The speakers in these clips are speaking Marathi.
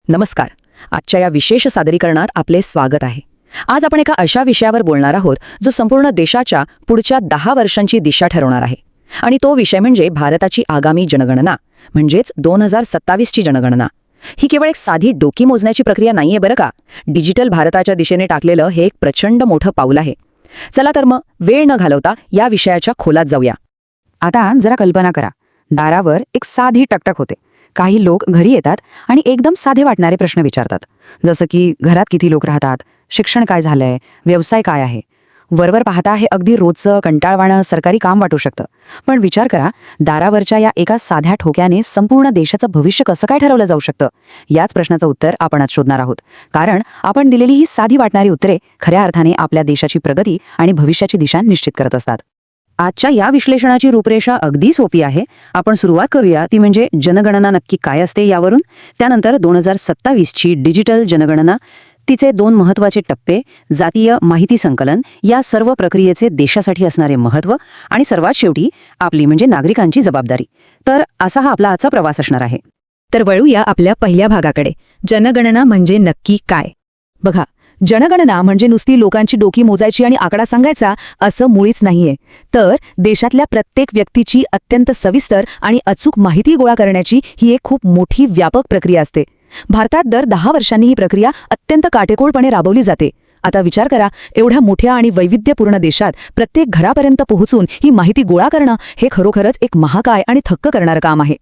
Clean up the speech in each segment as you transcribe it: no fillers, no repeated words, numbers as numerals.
नमस्कार. आजच्या या विशेष सादरीकरणात आपले स्वागत आहे. आज आपण एका अशा विषयावर बोलणार आहोत जो संपूर्ण देशाच्या पुढच्या 10 वर्षांची दिशा ठरवणार आहे. आणि तो विषय म्हणजे भारताची आगामी जनगणना, म्हणजेच 2027ची जनगणना. ही केवळ एक साधी डोकी मोजण्याची प्रक्रिया नाहीये बरं का. डिजिटल भारताच्या दिशेने टाकलेलं हे एक प्रचंड मोठं पाऊल आहे. चला तर मग वेळ न घालवता या विषयाच्या खोलात जाऊया. आता जरा कल्पना करा, दारावर एक साधी टकटक होते. काही लोक घरी येतात आणि एकदम साधे वाटणारे प्रश्न विचारतात, जसं की घरात किती लोक राहतात, शिक्षण काय झालंय, व्यवसाय काय आहे. वरवर पाहता हे अगदी रोजचं कंटाळवाणं सरकारी काम वाटू शकतं. पण विचार करा, दारावरच्या या एका साध्या ठोक्याने संपूर्ण देशाचं भविष्य कसं काय ठरवलं जाऊ शकतं. याच प्रश्नाचं उत्तर आपण आज शोधणार आहोत. कारण आपण दिलेली ही साधी वाटणारी उत्तरे खऱ्या अर्थाने आपल्या देशाची प्रगती आणि भविष्याची दिशा निश्चित करत असतात. आजच्या या विश्लेषणाची रूपरेषा अगदी सोपी आहे. आपण सुरुवात करूया ती म्हणजे जनगणना नक्की काय असते यावरून. त्यानंतर 2027ची डिजिटल जनगणना, तिचे 2 महत्त्वाचे टप्पे, जातीय माहिती संकलन, या सर्व प्रक्रियेचे देशासाठी असणारे महत्त्व, आणि सर्वात शेवटी आपली म्हणजे नागरिकांची जबाबदारी. तर असा हा आपला आजचा प्रवास असणार आहे. तर वळूया आपल्या पहिल्या भागाकडे. जनगणना म्हणजे नक्की काय? बघा, जनगणना म्हणजे नुसती लोकांची डोकी मोजायची आणि आकडा सांगायचा असं मुळीच नाहीये. तर देशातल्या प्रत्येक व्यक्तीची अत्यंत सविस्तर आणि अचूक माहिती गोळा करण्याची ही एक खूप मोठी व्यापक प्रक्रिया असते. भारतात दर 10 वर्षांनी ही प्रक्रिया अत्यंत काटेकोरपणे राबवली जाते. आता विचार करा, एवढ्या मोठ्या आणि वैविध्यपूर्ण देशात प्रत्येक घरापर्यंत पोहोचून ही माहिती गोळा करणं हे खरोखरच एक महाकाय आणि थक्क करणारं काम आहे.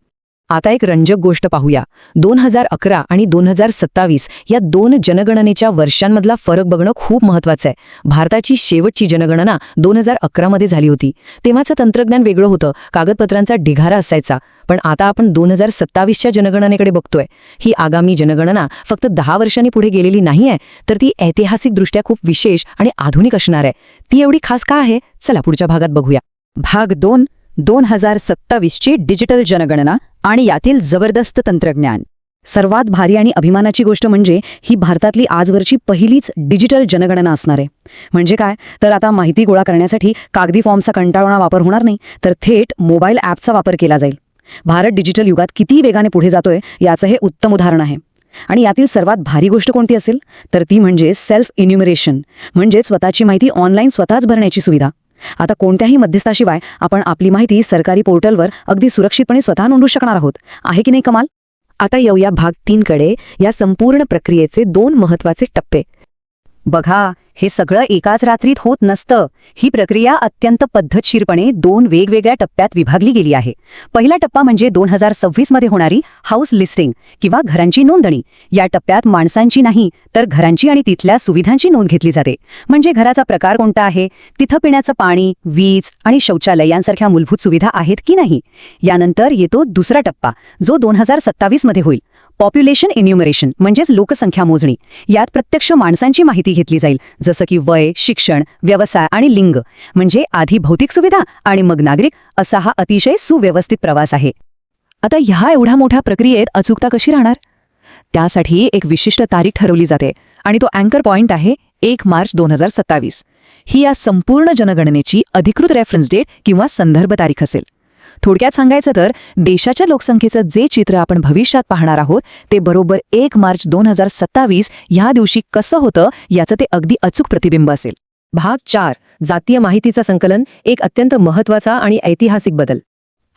आता एक रंजक गोष्ट पाहूया. 2011 आणि 2027 या 2 जनगणनेच्या वर्षांमधला फरक बघणं खूप महत्त्वाचं आहे. भारताची शेवटची जनगणना 2011 मध्ये झाली होती. तेव्हाचं तंत्रज्ञान वेगळं होतं, कागदपत्रांचा ढिगारा असायचा. पण आता आपण 2027च्या जनगणनेकडे बघतोय. ही आगामी जनगणना फक्त 10 वर्षांनी पुढे गेलेली नाहीये, तर ती ऐतिहासिकदृष्ट्या खूप विशेष आणि आधुनिक असणार आहे. ती एवढी खास का आहे? चला पुढच्या भागात बघूया. भाग 2, 2027ची डिजिटल जनगणना आणि यातील जबरदस्त तंत्रज्ञान. सर्वात भारी आणि अभिमानाची गोष्ट म्हणजे ही भारतातली आजवरची पहिलीच डिजिटल जनगणना असणार आहे. म्हणजे काय, तर आता माहिती गोळा करण्यासाठी कागदी फॉर्मचा कंटाळवाणा वापर होणार नाही, तर थेट मोबाईल ॲपचा वापर केला जाईल. भारत डिजिटल युगात किती वेगाने पुढे जातोय याचं हे उत्तम उदाहरण आहे. आणि यातील सर्वात भारी गोष्ट कोणती असेल, तर ती म्हणजे सेल्फ इन्युमरेशन, म्हणजे स्वतःची माहिती ऑनलाईन स्वतःच भरण्याची सुविधा. आता कोणत्याही मध्यस्थाशिवाय आपण आपली माहिती सरकारी पोर्टलवर अगदी सुरक्षितपणे स्वतः नोंदवू शकणार आहोत. आहे की नाही कमाल? आता येऊया भाग 3 कडे. या संपूर्ण प्रक्रियेचे 2 महत्त्वाचे टप्पे. बघा, हे सगळं एकाच रात्रीत होत नसतं. ही प्रक्रिया अत्यंत पद्धतशीरपणे 2 वेगवेगळ्या टप्प्यात विभागली गेली आहे. पहिला टप्पा म्हणजे 2026 मध्ये होणारी हाऊस लिस्टिंग किंवा घरांची नोंदणी. या टप्प्यात माणसांची नाही, तर घरांची आणि तिथल्या सुविधांची नोंद घेतली जाते. म्हणजे घराचा प्रकार कोणता आहे, तिथं पिण्याचं पाणी, वीज आणि शौचालय यांसारख्या मूलभूत सुविधा आहेत की नाही. यानंतर येतो दुसरा टप्पा, जो 2027 मध्ये होईल. पॉप्युलेशन इन्युमरेशन म्हणजेच लोकसंख्या मोजणी. यात प्रत्यक्ष माणसांची माहिती घेतली जाईल, जसं की वय, शिक्षण, व्यवसाय आणि लिंग. म्हणजे आधी भौतिक सुविधा आणि मग नागरिक, असा हा अतिशय सुव्यवस्थित प्रवास आहे. आता ह्या एवढ्या मोठ्या प्रक्रियेत अचूकता कशी राहणार? त्यासाठी एक विशिष्ट तारीख ठरवली जाते आणि तो अँकर पॉइंट आहे 1 मार्च 2027. ही या संपूर्ण जनगणनेची अधिकृत रेफरन्स डेट किंवा संदर्भ तारीख असेल. थोडक्यात सांगायचं तर देशाच्या लोकसंख्येचं जे चित्र आपण भविष्यात पाहणार आहोत ते बरोबर 1 मार्च 2027 ह्या दिवशी कसं होतं याचं ते अगदी अचूक प्रतिबिंब असेल. भाग 4, जातीय माहितीचं संकलन, एक अत्यंत महत्त्वाचा आणि ऐतिहासिक बदल.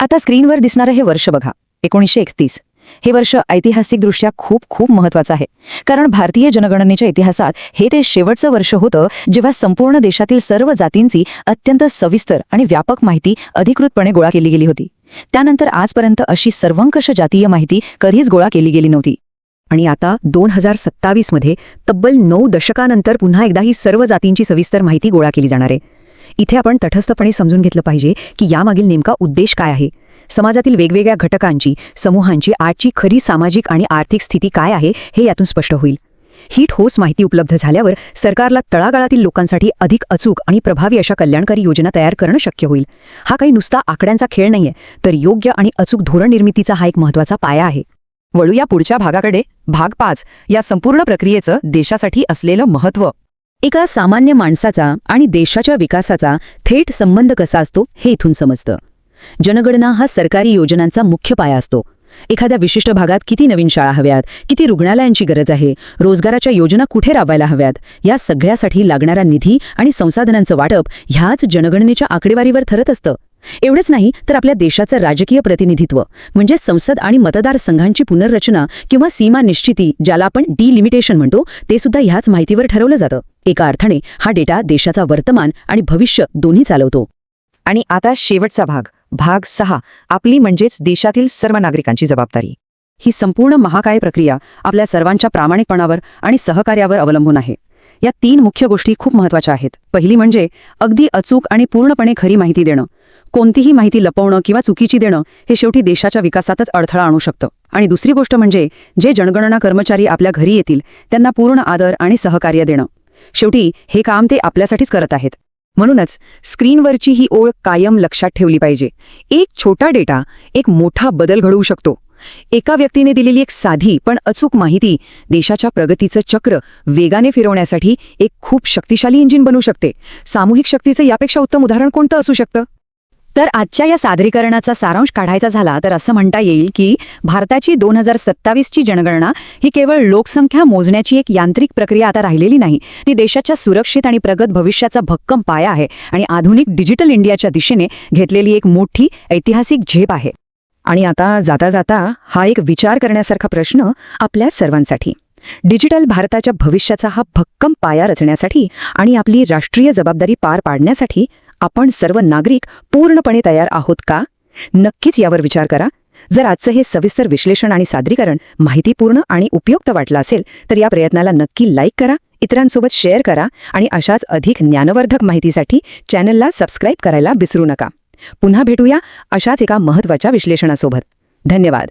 आता स्क्रीनवर दिसणारं हे वर्ष बघा, 1931. हे वर्ष ऐतिहासिकदृष्ट्या खूप खूप महत्त्वाचं आहे. कारण भारतीय जनगणनेच्या इतिहासात हे ते शेवटचं वर्ष होतं जेव्हा संपूर्ण देशातील सर्व जातींची अत्यंत सविस्तर आणि व्यापक माहिती अधिकृतपणे गोळा केली गेली होती. त्यानंतर आजपर्यंत अशी सर्वंकष जातीय माहिती कधीच गोळा केली गेली नव्हती. आणि आता 2027 मध्ये तब्बल 9 दशकानंतर पुन्हा एकदा ही सर्व जातींची सविस्तर माहिती गोळा केली जाणार आहे. इथे आपण तटस्थपणे समजून घेतलं पाहिजे की यामागील नेमका उद्देश काय आहे. समाजातील वेगवेगळ्या घटकांची, समूहांची आजची खरी सामाजिक आणि आर्थिक स्थिती काय आहे हे यातून स्पष्ट होईल. ही ठोस माहिती उपलब्ध झाल्यावर सरकारला तळागाळातील लोकांसाठी अधिक अचूक आणि प्रभावी अशा कल्याणकारी योजना तयार करणं शक्य होईल. हा काही नुसता आकड्यांचा खेळ नाहीये, तर योग्य आणि अचूक धोरण निर्मितीचा हा एक महत्त्वाचा पाया आहे. वळूया पुढच्या भागाकडे. भाग 5, या संपूर्ण प्रक्रियेचं देशासाठी असलेलं महत्त्व. एका सामान्य माणसाचा आणि देशाच्या विकासाचा थेट संबंध कसा असतो हे इथून समजतं. जनगणना हा सरकारी योजनांचा मुख्य पाया असतो. एखाद्या विशिष्ट भागात किती नवीन शाळा हव्यात, किती रुग्णालयांची गरज आहे, रोजगाराच्या योजना कुठे राबवायला हव्यात, या सगळ्यासाठी लागणारा निधी आणि संसाधनांचं वाटप ह्याच जनगणनेच्या आकडेवारीवर ठरत असतं. एवढंच नाही तर आपल्या देशाचं राजकीय प्रतिनिधित्व म्हणजे संसद आणि मतदारसंघांची पुनर्रचना किंवा सीमा निश्चिती, ज्याला आपण डिलिमिटेशन म्हणतो, ते सुद्धा ह्याच माहितीवर ठरवलं जातं. एका अर्थाने हा डेटा देशाचा वर्तमान आणि भविष्य दोन्ही चालवतो. आणि आता शेवटचा भाग 6, आपली म्हणजेच देशातील सर्व नागरिकांची जबाबदारी. ही संपूर्ण महाकाय प्रक्रिया आपल्या सर्वांच्या प्रामाणिकपणावर आणि सहकार्यावर अवलंबून आहे. या 3 मुख्य गोष्टी खूप महत्त्वाच्या आहेत. पहिली म्हणजे अगदी अचूक आणि पूर्णपणे खरी माहिती देणं. कोणतीही माहिती लपवणं किंवा चुकीची देणं हे शेवटी देशाच्या विकासातच अडथळा आणू शकतं. आणि दुसरी गोष्ट म्हणजे जे जनगणना कर्मचारी आपल्या घरी येतील त्यांना पूर्ण आदर आणि सहकार्य देणं. शेवटी हे काम ते आपल्यासाठीच करत आहेत. म्हणूनच स्क्रीनवरची ही ओळ कायम लक्षात ठेवली पाहिजे. एक छोटा डेटा एक मोठा बदल घडवू शकतो. एका व्यक्तीने दिलेली एक साधी पण अचूक माहिती देशाच्या प्रगतीचं चक्र वेगाने फिरवण्यासाठी एक खूप शक्तिशाली इंजिन बनू शकते. सामूहिक शक्तीचं यापेक्षा उत्तम उदाहरण कोणतं असू शकतं? तर आजच्या या सादरीकरणाचा सारांश काढायचा झाला तर असं म्हणता येईल की भारताची 2027ची जनगणना ही केवळ लोकसंख्या मोजण्याची एक यांत्रिक प्रक्रिया आता राहिलेली नाही. ती देशाच्या सुरक्षित आणि प्रगत भविष्याचा भक्कम पाया आहे आणि आधुनिक डिजिटल इंडियाच्या दिशेने घेतलेली एक मोठी ऐतिहासिक झेप आहे. आणि आता जाता जाता हा एक विचार करण्यासारखा प्रश्न आपल्या सर्वांसाठी. डिजिटल भारताच्या भविष्याचा हा भक्कम पाया रचण्यासाठी आणि आपली राष्ट्रीय जबाबदारी पार पाडण्यासाठी आपण सर्व नागरिक पूर्णपणे तयार आहोत का? नक्कीच यावर विचार करा. जर आजचं हे सविस्तर विश्लेषण आणि सादरीकरण माहितीपूर्ण आणि उपयुक्त वाटलं असेल तर या प्रयत्नाला नक्की लाईक करा, इतरांसोबत शेअर करा आणि अशाच अधिक ज्ञानवर्धक माहितीसाठी चॅनलला सबस्क्राईब करायला विसरू नका. पुन्हा भेटूया अशाच एका महत्त्वाच्या विश्लेषणासोबत. धन्यवाद.